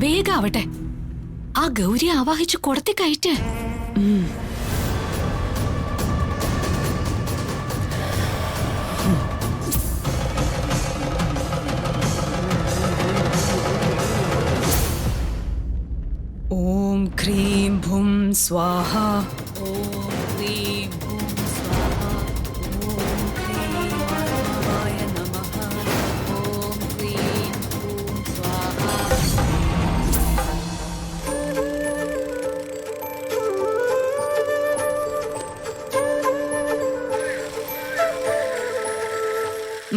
വേഗാവട്ടെ. ആ ഗൗരി ആവാഹിച്ചു കൊടുത്തി കയറ്റ്. ഓം ക്രീം ഭും സ്വാഹ. ഓം ക്രീം ഭും സ്വാഹ. ഓം ക്രീം മഹായ നമഃ. ഓം ക്രീം ഭും സ്വാഹ.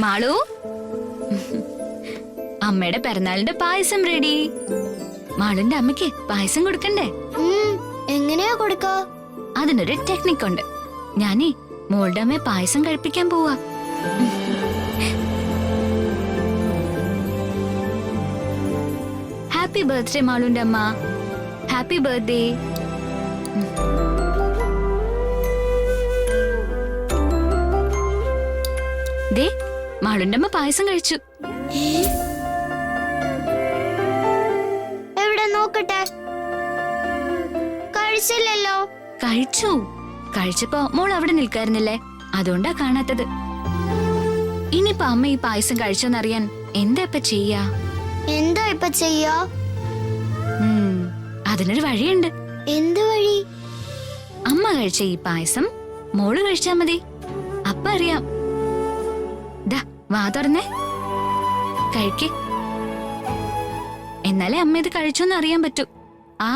മാളു, അമ്മയുടെ പിറന്നാളിന്റെ പായസം റെഡി. മാളുന്റെ അമ്മയ്ക്ക് പായസം കൊടുക്കണ്ടേ? എങ്ങനെയാ കൊടുക്ക? അതിനൊരു ടെക്നിക് ഉണ്ട്. ഞാനേ മോളുടെ അമ്മയെ പായസം കഴിപ്പിക്കാൻ പോവാ. ഹാപ്പി ബർത്ത്ഡേ മാളുന്റെ അമ്മ. Happy birthday. ദേ, മാളുന്റെ അമ്മ പായസം കഴിച്ചു. എവിടെ നോക്കട്ടെ. കഴിച്ചില്ലല്ലോ. കഴിച്ചു. കഴിച്ചപ്പോ മോൾ അവിടെ നിൽക്കായിരുന്നില്ലേ, അതുകൊണ്ടാ കാണാത്തത്. ഇനിയിപ്പോ അമ്മ ഈ പായസം കഴിച്ചോന്നറിയാൻ എന്താ ഇപ്പൊ ചെയ്യാ? എന്താ ഇപ്പൊ ചെയ്യാ? അതിനൊരു വഴിയുണ്ട്. എന്ത് വഴി? അമ്മ കഴിച്ച ഈ പായസം മോള് കഴിച്ചാ മതി. അപ്പ അറിയാം. ദാ വാ തുറന്നേ, കഴിക്ക്. എന്നാലേ അമ്മ ഇത് കഴിച്ചോന്ന് അറിയാൻ പറ്റൂ. ആ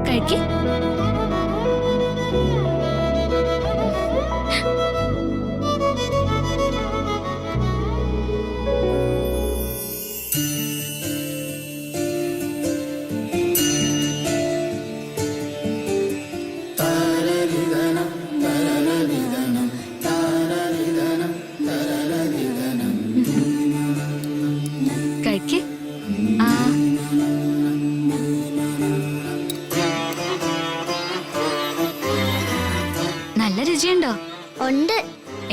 കഴിക്ക്. കഴിക്ക്. ആ നല്ല രുചിയുണ്ടോ? ഉണ്ട്.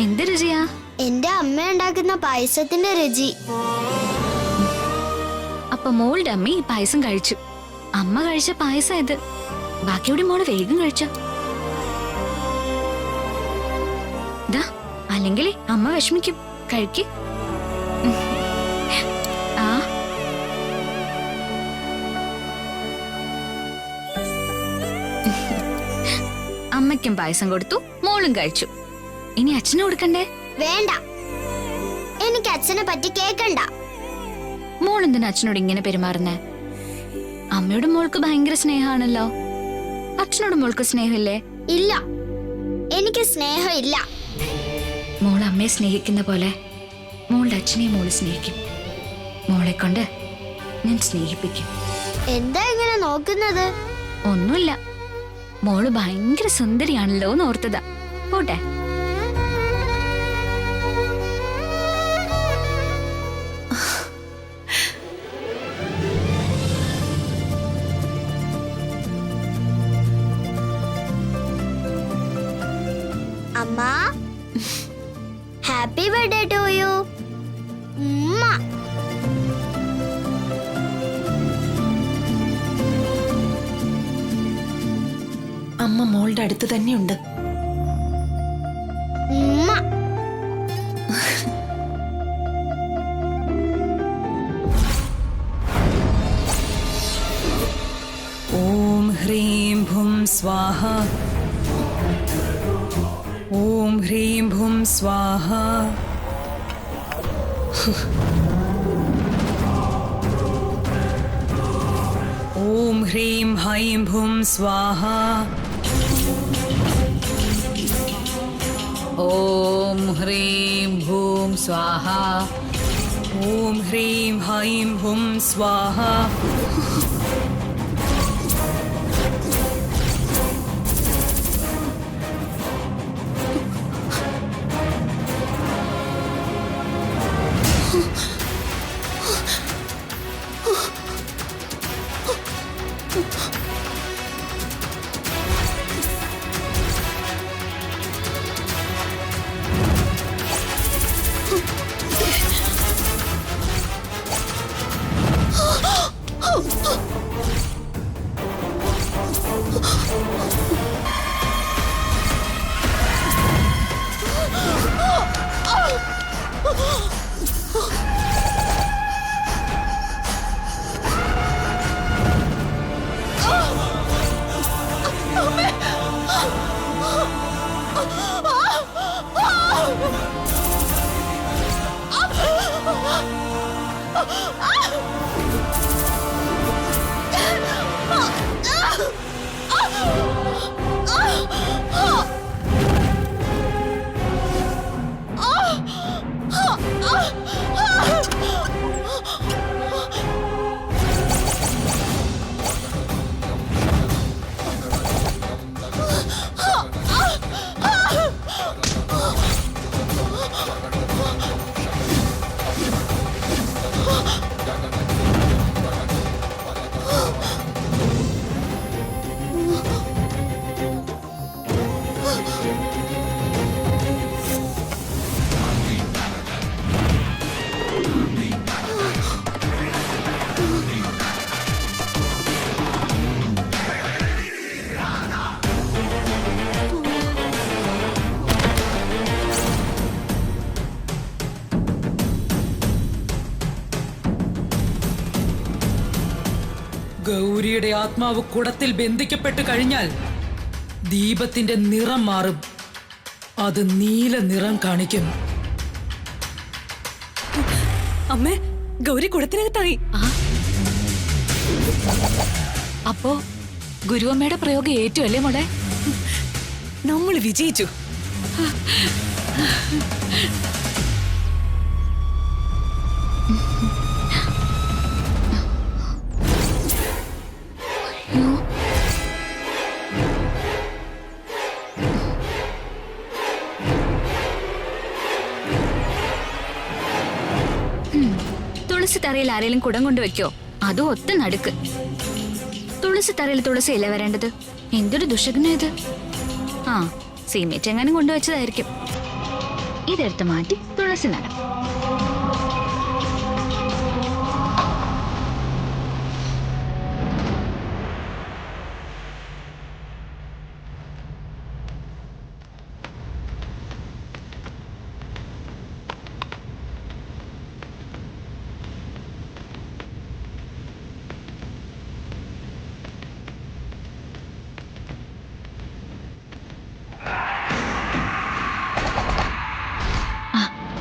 എന്ത് രുചിയാ? എന്റെ അമ്മ ഉണ്ടാക്കുന്ന പായസത്തിന്റെ രുചി. അപ്പൊ മോളുടെ അമ്മ ഈ പായസം കഴിച്ചു. അമ്മ കഴിച്ച പായസം ഇത്. ബാക്കിയോടെ മോള് വേഗം കഴിച്ചോ. ദാ, അല്ലെങ്കിൽ അമ്മ വിഷമിക്കും. കഴിക്ക്. ആ അമ്മയ്ക്കും പായസം കൊടുത്തു, മോളും കഴിച്ചു. ഇനി അച്ഛന് കൊടുക്കണ്ടേ? വേണ്ട, എനിക്ക് അച്ഛനെ പറ്റി കേക്കണ്ട. മോൾ എന്തിനാ അച്ഛനോട് ഇങ്ങനെ പെരുമാറുന്നേ? അമ്മയോട് മോൾക്ക് ഭയങ്കര സ്നേഹാണല്ലോ. അച്ഛനോട് മോൾക്ക് സ്നേഹമില്ലേ? ഇല്ല, എനിക്ക് സ്നേഹം ഇല്ല. മോൾ അമ്മയെ സ്നേഹിക്കുന്ന പോലെ മോളുടെ അച്ഛനെ മോള് സ്നേഹിക്കും. മോളെ കൊണ്ട് ഞാൻ സ്നേഹിപ്പിക്കും. എന്താ ഇങ്ങനെ നോക്കുന്നത്? ഒന്നുമില്ല, മോള് ഭയങ്കര സുന്ദരിയാണല്ലോ എന്ന് ഓർത്തതാ. പോട്ടെ. അമ്മ, ഹാപ്പി ബർത്ത്ഡേ ടു യു. അമ്മ മോളുടെ അടുത്ത് തന്നെയുണ്ട്. ഓം ഹ്രീം ഭും സ്വാഹ. ഓം ഹ്രീം ഭും സ്വാഹ. ഓം ഹ്രീം ഹൈം ഭും സ്വാഹ. ഓം ഹ്രീം ഭൂം സ്വാഹ. ഓം ഹ്രീം ഹൈം ഭും സ്വാഹ. ഗൗരിയുടെ ആത്മാവ് കുടത്തിൽ ബന്ധിക്കപ്പെട്ടു കഴിഞ്ഞാൽ ദീപത്തിന്റെ നിറം മാറും. അത് നീല നിറം കാണിക്കും. അമ്മേ, ഗൗരി കുടത്തിനകത്തായി. അപ്പോ ഗുരുവമ്മയുടെ പ്രയോഗം ഏറ്റു അല്ലേ മോളെ? നമ്മൾ വിജയിച്ചു. തുളസി തറയിൽ ആരെങ്കിലും കുടം കൊണ്ടുവെക്കോ? അതും ഒത്ത നടുക്ക്. തുളസി തറയിൽ തുളസി അല്ലേ വരേണ്ടത്? എന്തൊരു ദുശകുനം ഇത്. ആ, സീമേറ്റെങ്ങാനും കൊണ്ടുവച്ചതായിരിക്കും. ഇതെടുത്ത് മാറ്റി തുളസി നടാം.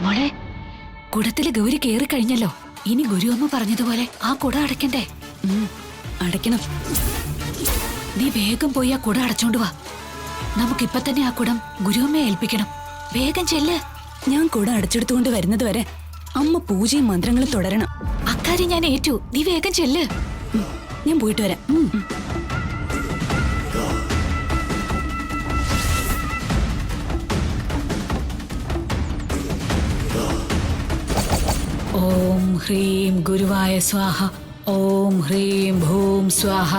മോളെ, കുടത്തില് ഗൗരി കേറി കഴിഞ്ഞല്ലോ. ഇനി ഗുരുവമ്മ പറഞ്ഞതുപോലെ ആ കുട അടയ്ക്കണ്ടേ? അടയ്ക്കണം. നീ വേഗം പോയി ആ കുട അടച്ചോണ്ട് വാ. നമുക്കിപ്പൊ തന്നെ ആ കുടം ഗുരുവമ്മയെ ഏൽപ്പിക്കണം. വേഗം ചെല്ല്. ഞാൻ കുട അടച്ചെടുത്തുകൊണ്ട് വരുന്നത് വരെ അമ്മ പൂജയും മന്ത്രങ്ങളും തുടരണം. അക്കാര്യം ഞാൻ ഏറ്റു. നീ വേഗം ചെല്ല്. ഞാൻ പോയിട്ട് വരാം. ഓം ഹ്രീം ഗുരുവായ സ്വാഹ. ഓം ഹ്രീം ഭൂം സ്വാഹ.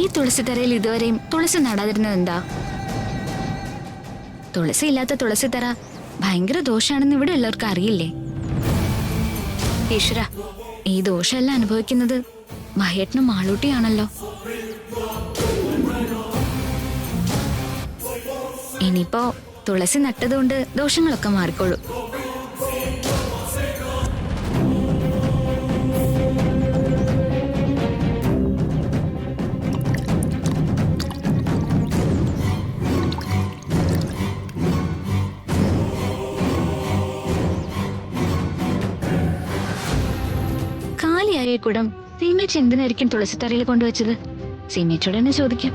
ഈ തുളസി തറയിൽ ഇതുവരെയും തുളസി നടാതിരുന്നത് എന്താ? തുളസി ഇല്ലാത്ത തുളസി തറ ഭയങ്കര ദോഷാണെന്ന് ഇവിടെ ഉള്ളവർക്ക് അറിയില്ലേ? ഈശ്വര, ഈ ദോഷമെല്ലാം അനുഭവിക്കുന്നത് മഹേട്ടനും മാളൂട്ടിയാണല്ലോ. ഇനിയിപ്പോ തുളസി നട്ടതുകൊണ്ട് ദോഷങ്ങളൊക്കെ മാറിക്കോളൂ. കാലിയായ കുടം സീമേറ്റ് എന്തിനായിരിക്കും തുളസിത്തറയിൽ കൊണ്ടുവച്ചത്? സീമേറ്റോട് തന്നെ ചോദിക്കാം.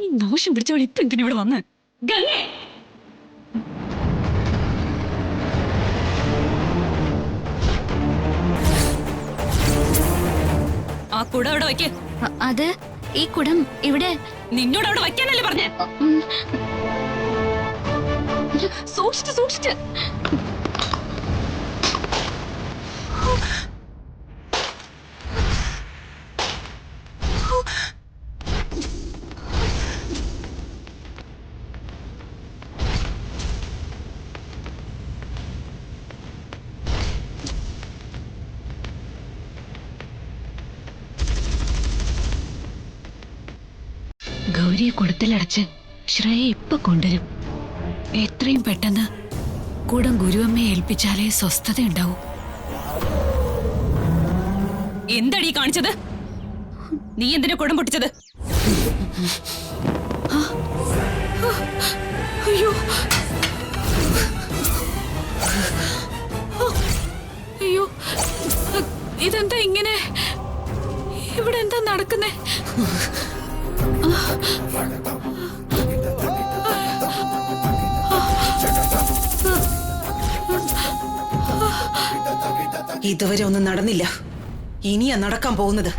ഈ ദോഷം പിടിച്ചവൾ ഇപ്പൊ എന്തിനാ ഇവിടെ വന്ന്? ആ കുട അവിടെ വയ്ക്കേ. അത് ഈ കുടം ഇവിടെ നിന്നോട് അവിടെ വയ്ക്കാനല്ലേ പറഞ്ഞേ? സൂക്ഷിച്ച് സൂക്ഷിച്ച്. ഗൗരിയെ കുടത്തിലടച്ച് ശ്രേയ ഇപ്പൊ കൊണ്ടുവരും. എത്രയും പെട്ടെന്ന് കുടം ഗുരുവമ്മയെ ഏൽപ്പിച്ചാലേ സ്വസ്ഥത ഉണ്ടാവൂ. എന്താടി കാണിച്ചത്? നീ എന്തിനാ കുടം പൊട്ടിച്ചത്? അയ്യോ അയ്യോ, ഇതെന്താ ഇങ്ങനെ? ഇവിടെ എന്താ നടക്കുന്നേ? ഇതുവരെ ഒന്നും നടന്നില്ല, ഇനിയാ നടക്കാൻ പോകുന്നത്.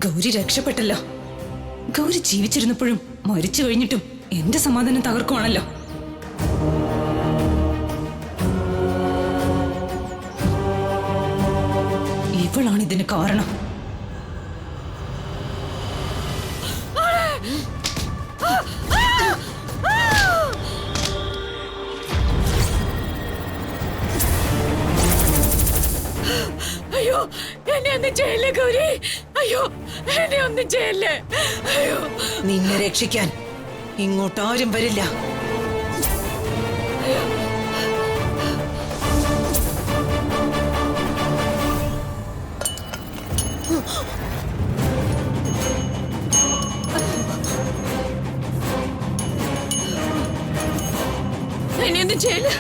ഗൗരി രക്ഷപ്പെട്ടല്ലോ. ഗൗരി ജീവിച്ചിരുന്നപ്പോഴും മരിച്ചു കഴിഞ്ഞിട്ടും എന്റെ സമാധാനം തകർക്കുവാണല്ലോ. ഇവളാണ് ഇതിന് കാരണം. അയ്യോ, എന്നെ ഒന്നും ചെയ്യല്ലേ ഗൗരി. അയ്യോ, എന്നെ ഒന്നും ചെയ്യല്ലേ. അയ്യോ, നിന്നെ രക്ഷിക്കാൻ ഇങ്ങോട്ടാരും വരില്ല. എന്നെ ഒന്നും ചെയ്യല്ലേ.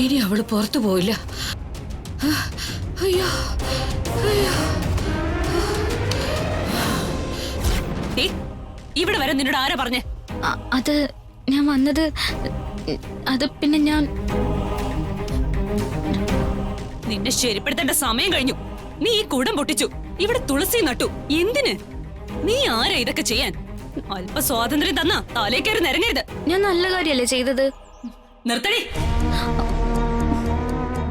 ഇനി അവള് പുറത്തു പോയില്ല. അയ്യോ അയ്യോ, ഇവിടെ വരെ നിന്നോട് ആരാ പറഞ്ഞേ? അത് ഞാൻ വന്നത്, അത് പിന്നെ ഞാൻ നിന്നെ ശരിപ്പെടുത്തേണ്ട സമയം കഴിഞ്ഞു. നീ ഈ കുടം പൊട്ടിച്ചു, ഇവിടെ തുളസി നട്ടു. എന്തിന്? നീ ആരാ ഇതൊക്കെ ചെയ്യാൻ? അല്പ സ്വാതന്ത്ര്യം തന്നാ തലേ കയറി നിരങ്ങരുത്. ഞാൻ നല്ല കാര്യല്ലേ ചെയ്തത്. നിർത്തടി.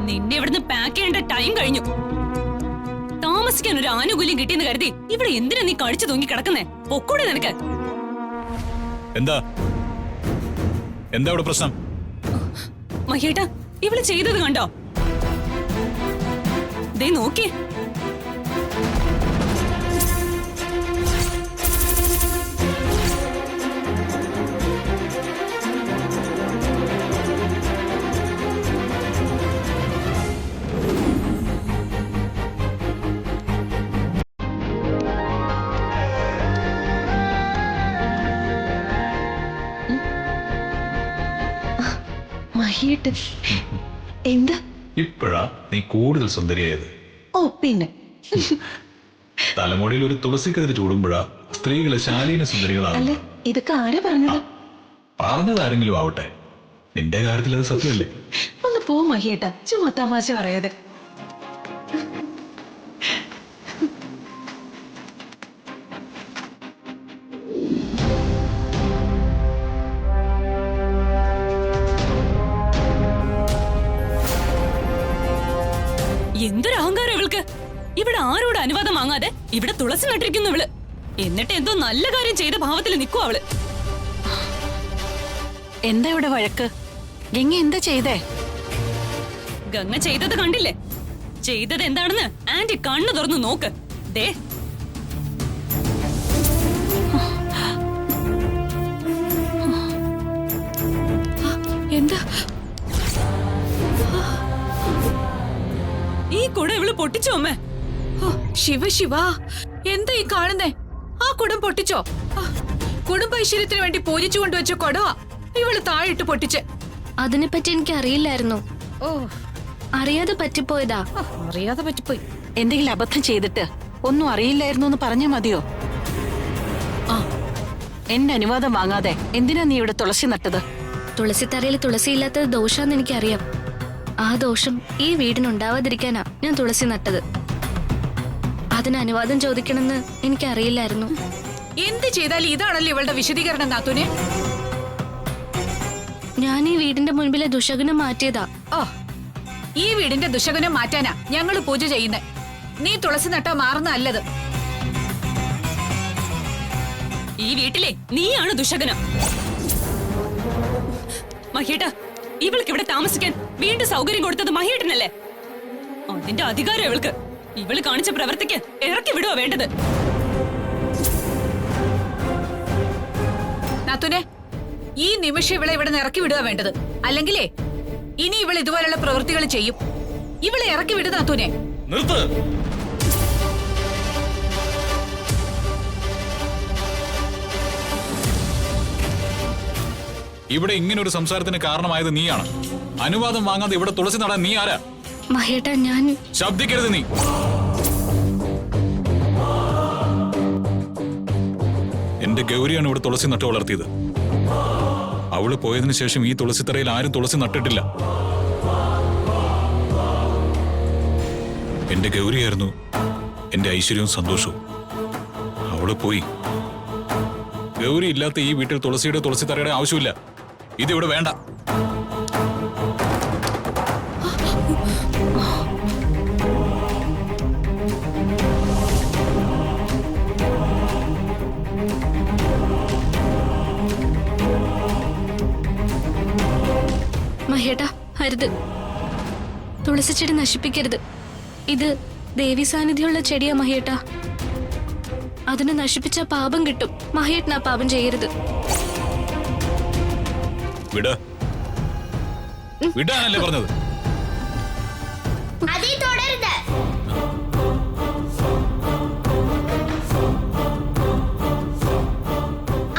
നിന്നെ ഇവിടുന്ന് പാക്ക് ചെയ്യേണ്ട ടൈം കഴിഞ്ഞു. താമസിക്കാൻ ഒരു ആനുകൂല്യം കിട്ടിയെന്ന് കരുതി ഇവിടെ എന്തിനാ നീ കഴിച്ചു തൂങ്ങി കിടക്കുന്നേ? പൊക്കൂടെ നിനക്ക്. എന്താ എന്താ ഇവിടെ പ്രശ്നം? മഹേട്ടാ, ഇവള് ചെയ്തത് കണ്ടോ? ദേ നോക്കിയേ. മഹിയിട്ട് എന്താ ഇപ്പോഴാ നീ കൂടുതൽ സുന്ദരിയായത്. ഓ പിന്നെ തലമുടിയിൽ ഒരു തുളസിക്കതിര് ചൂടുമ്പോഴാ സ്ത്രീകള് ശാലീന സുന്ദരികളാണ്. ഇതൊക്കെ ആരാ പറഞ്ഞത്? പറഞ്ഞതാരെങ്കിലും ആവട്ടെ, നിന്റെ കാര്യത്തിൽ അത് സത്യമല്ലേ? ഒന്ന് പോ മഹിയേട്ടാ, ചുമ്മാ തമാശ പറയാതെ. എന്തൊരു അഹങ്കാരം ഇവൾക്ക്. ഇവിടെ ആരോട് അനുവാദം വാങ്ങാതെ ഇവിടെ തുളസി നട്ടിരിക്കുന്നു ഇവള്. എന്നിട്ട് എന്തോ നല്ല കാര്യം ചെയ്ത ഭാവത്തിൽ നിൽക്കും അവള്. എന്താ ഇവിടെ വഴക്ക്? ഗംഗ എന്താ ചെയ്തേ? ഗംഗ ചെയ്തത് കണ്ടില്ലേ? ചെയ്തത് എന്താണെന്ന് ആന്റി കണ്ണു തുറന്നു നോക്ക്. ദേ എന്താ ഈ കുട ഇവള് പൊട്ടിച്ചോ അമ്മേ? ഓ, ശിവ ശിവ, എന്താ ഈ കാണുന്നേ? ആ കുടം പൊട്ടിച്ചോ? കുടുംബ ഐശ്വര്യത്തിന് വേണ്ടി പൂജിച്ചു കൊണ്ടുവച്ച കൊടവാ ഇവള് താഴിട്ട് പൊട്ടിച്ച്. അതിനെപ്പറ്റി എനിക്ക് അറിയില്ലായിരുന്നു. ഓ, അറിയാതെ പറ്റിപ്പോയതാ. അറിയാതെ പറ്റിപ്പോയി. എന്തെങ്കിലും അബദ്ധം ചെയ്തിട്ട് ഒന്നും അറിയില്ലായിരുന്നു എന്ന് പറഞ്ഞാ മതിയോ? ആ, എന്റെ അനുവാദം വാങ്ങാതെ എന്തിനാ നീ ഇവിടെ തുളസി നട്ടത്? തുളസിത്തറയിൽ തുളസിയില്ലാത്തത് ദോഷാന്ന് എനിക്കറിയാം. ആ ദോഷം ഈ വീടിനുണ്ടാവാതിരിക്കാനാ ഞാൻ തുളസി നട്ടത്. അതിന് അനുവാദം ചോദിക്കണമെന്ന് എനിക്കറിയില്ലായിരുന്നു. എന്ത് ചെയ്താലും ഇതാണല്ലോ ഇവളുടെ വിശദീകരണം നാത്തൂനെ. ഞാൻ ഈ വീടിന്റെ മുൻപിലെ ദുശകുനം മാറ്റിയതാ. ഓ, ഈ വീടിന്റെ ദുശകുനം മാറ്റാനാ ഞങ്ങള് പൂജ ചെയ്യുന്നേ. നീ തുളസി നട്ടാ മാറുന്ന നല്ലത്. ഈ വീട്ടിലെ നീയാണ് ദുശകനം. മഹേട്ട, ഇവൾക്ക് ഇവിടെ താമസിക്കാൻ വീണ്ടും സൗകര്യം കൊടുത്തത് മഹേട്ടനല്ലേ? അതിന്റെ അധികാരം ഇവൾക്ക്. ഇവള് കാണിച്ച പ്രവൃത്തിക്ക് ഇറക്കി വിടുക വേണ്ടത്. നാത്തൂനെ, ഈ നിമിഷം ഇവളെ ഇവിടെ ഇറക്കി വിടുക വേണ്ടത്. അല്ലെങ്കിലേ ഇനി ഇവൾ ഇതുപോലുള്ള പ്രവൃത്തികൾ ചെയ്യും. ഇവളെ ഇറക്കി വിടുക നാത്തൂനെ. നിർത്ത്. ഇവിടെ ഇങ്ങനെ ഒരു സംസാരത്തിന് കാരണമായത് നീയാണ്. അനുവാദം വാങ്ങാതെ ഇവിടെ തുളസി നടാൻ നീ ആരാ? മഹേട്ട, ഞാൻ ശബ്ദിക്കരുത് നീ. എന്റെ ഗൗരിയാണ് ഇവിടെ തുളസി നട്ട് വളർത്തിയത്. അവള് പോയതിനു ശേഷം ഈ തുളസിത്തറയിൽ ആരും തുളസി നട്ടിട്ടില്ല. എന്റെ ഗൗരിയായിരുന്നു എന്റെ ഐശ്വര്യവും സന്തോഷവും. അവള് പോയി. ഗൗരി ഇല്ലാത്ത ഈ വീട്ടിൽ തുളസിയുടെ തുളസിത്തറയുടെ ആവശ്യമില്ല. ഇതിവിടെ വേണ്ട. മഹേട്ട, അരുത്. തുളസി ചെടി നശിപ്പിക്കരുത്. ഇത് ദേവി സാന്നിധ്യമുള്ള ചെടിയാ മഹേട്ട. അതിനെ നശിപ്പിച്ച പാപം കിട്ടും. മഹേട്ടനാ പാപം ചെയ്യരുത്. വിടാനല്ലേ പറഞ്ഞത്? അതീ തുടരുത്.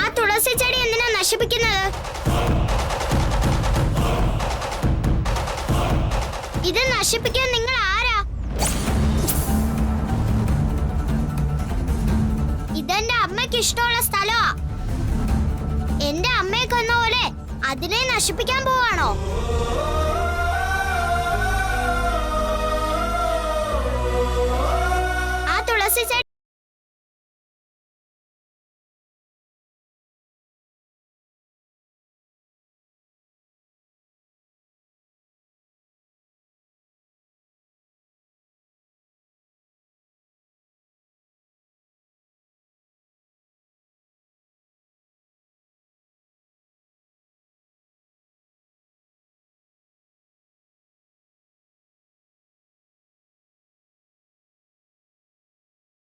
ആ തുളസി ചെടി എന്തിനാ നശിപ്പിക്കുന്നത്? ഇത് നശിപ്പിക്കാൻ നിങ്ങൾ ആരാ? ഇതെന്റെ അമ്മയ്ക്ക് ഇഷ്ടമുള്ള സ്ഥലമാ. എന്റെ അമ്മയെ കൊന്ന പോലെ അതിനെ നശിപ്പിക്കാൻ പോവാണോ? ആ തുളസി ചെടി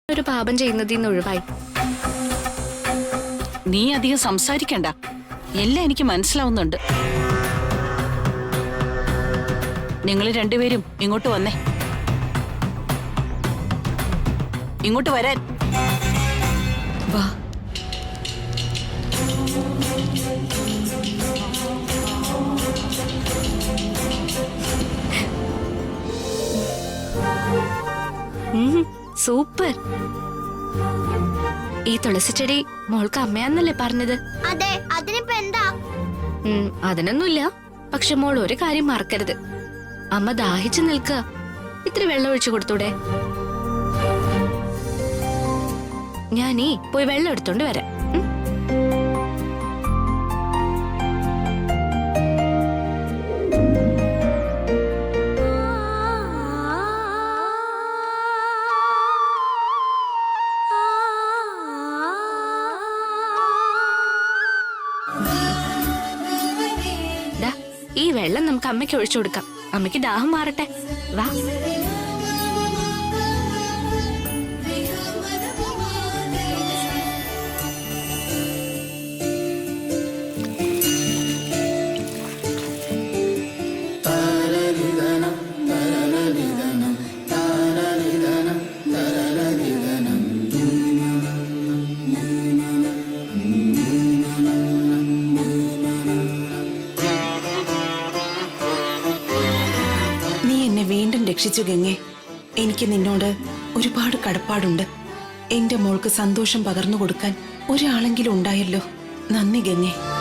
ഒരു പാപം ചെയ്യുന്നതിൽ നിന്ന് ഒഴിവായി. നീ അധികം സംസാരിക്കണ്ട. എല്ലാം എനിക്ക് മനസ്സിലാവുന്നുണ്ട്. നിങ്ങൾ രണ്ടുപേരും ഇങ്ങോട്ട് വന്നേ. ഇങ്ങോട്ട് വരാൻ. വാ. സൂപ്പർ. ഈ തുളസിച്ചെടി മോൾക്ക് അമ്മയാന്നല്ലേ പറഞ്ഞത്? അതെ, അതിനിപ്പോ എന്താ? അതിനൊന്നുമില്ല. പക്ഷെ മോൾ ഒരു കാര്യം മറക്കരുത്. അമ്മ ദാഹിച്ചു നിൽക്കുക. ഇത്തിരി വെള്ളം ഒഴിച്ചു കൊടുത്തൂടെ? ഞാനീ പോയി വെള്ളം എടുത്തോണ്ട് വരാം. അമ്മയ്ക്ക് ഒഴിച്ചു കൊടുക്കാം. അമ്മയ്ക്ക് ദാഹം മാറട്ടെ. വാ. നീ എന്നെ വീണ്ടും രക്ഷിച്ചു ഗംഗെ. എനിക്ക് നിന്നോട് ഒരുപാട് കടപ്പാടുണ്ട്. എന്റെ മോൾക്ക് സന്തോഷം പകർന്നു കൊടുക്കാൻ ഒരാളെങ്കിലും ഉണ്ടായല്ലോ. നന്ദി ഗംഗെ.